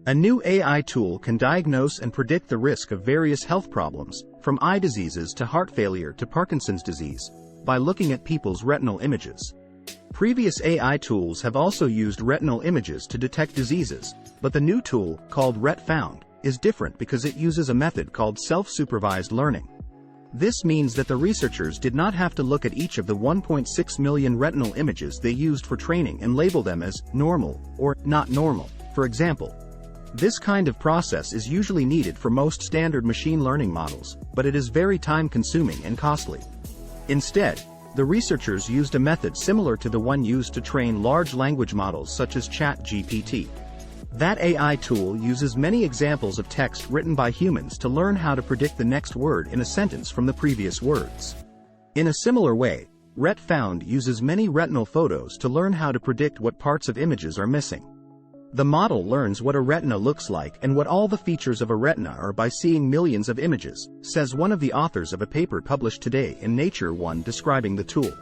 A new AI tool can diagnose and predict the risk of various health problems, from eye diseases to heart failure to Parkinson's disease, by looking at people's retinal images. Previous AI tools have also used retinal images to detect diseases, but the new tool, called RETFound, is different because it uses a method called self-supervised learning. This means that the researchers did not have to look at each of the 1.6 million retinal images they used for training and label them as normal or not normal, for example. This kind of process is usually needed for most standard machine learning models, but it is very time-consuming and costly. Instead, the researchers used a method similar to the one used to train large language models such as ChatGPT. That AI tool uses many examples of text written by humans to learn how to predict the next word in a sentence from the previous words. In a similar way, RETFound uses many retinal photos to learn how to predict what parts of images are missing. The model learns what a retina looks like and what all the features of a retina are by seeing millions of images, says one of the authors of a paper published today in Nature One describing the tool.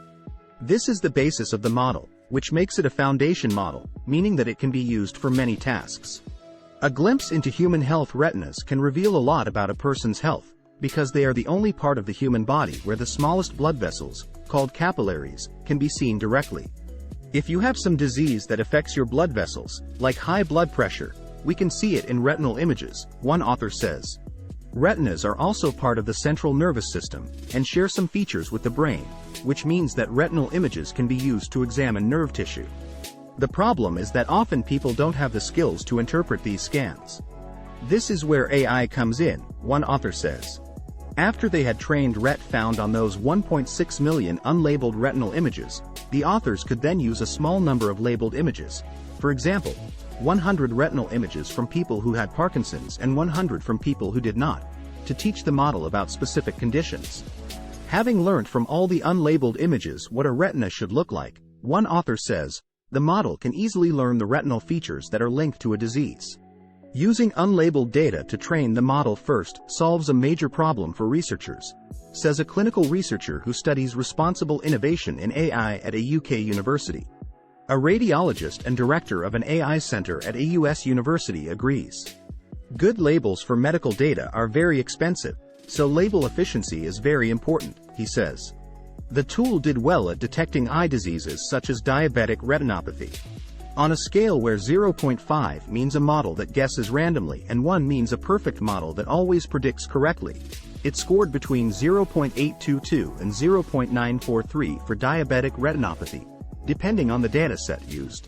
This is the basis of the model, which makes it a foundation model, meaning that it can be used for many tasks. A glimpse into human health retinas can reveal a lot about a person's health, because they are the only part of the human body where the smallest blood vessels, called capillaries, can be seen directly. If you have some disease that affects your blood vessels, like high blood pressure, we can see it in retinal images, one author says. Retinas are also part of the central nervous system, and share some features with the brain, which means that retinal images can be used to examine nerve tissue. The problem is that often people don't have the skills to interpret these scans. This is where AI comes in, one author says. After they had trained RETFound on those 1.6 million unlabeled retinal images, the authors could then use a small number of labeled images. For example, 100 retinal images from people who had Parkinson's and 100 from people who did not, to teach the model about specific conditions. Having learned from all the unlabeled images what a retina should look like, one author says, the model can easily learn the retinal features that are linked to a disease. Using unlabeled data to train the model first solves a major problem for researchers, says a clinical researcher who studies responsible innovation in AI at a UK university. A radiologist and director of an AI center at a US university agrees. Good labels for medical data are very expensive, so label efficiency is very important, he says. The tool did well at detecting eye diseases such as diabetic retinopathy. On a scale where 0.5 means a model that guesses randomly and 1 means a perfect model that always predicts correctly, it scored between 0.822 and 0.943 for diabetic retinopathy, depending on the dataset used.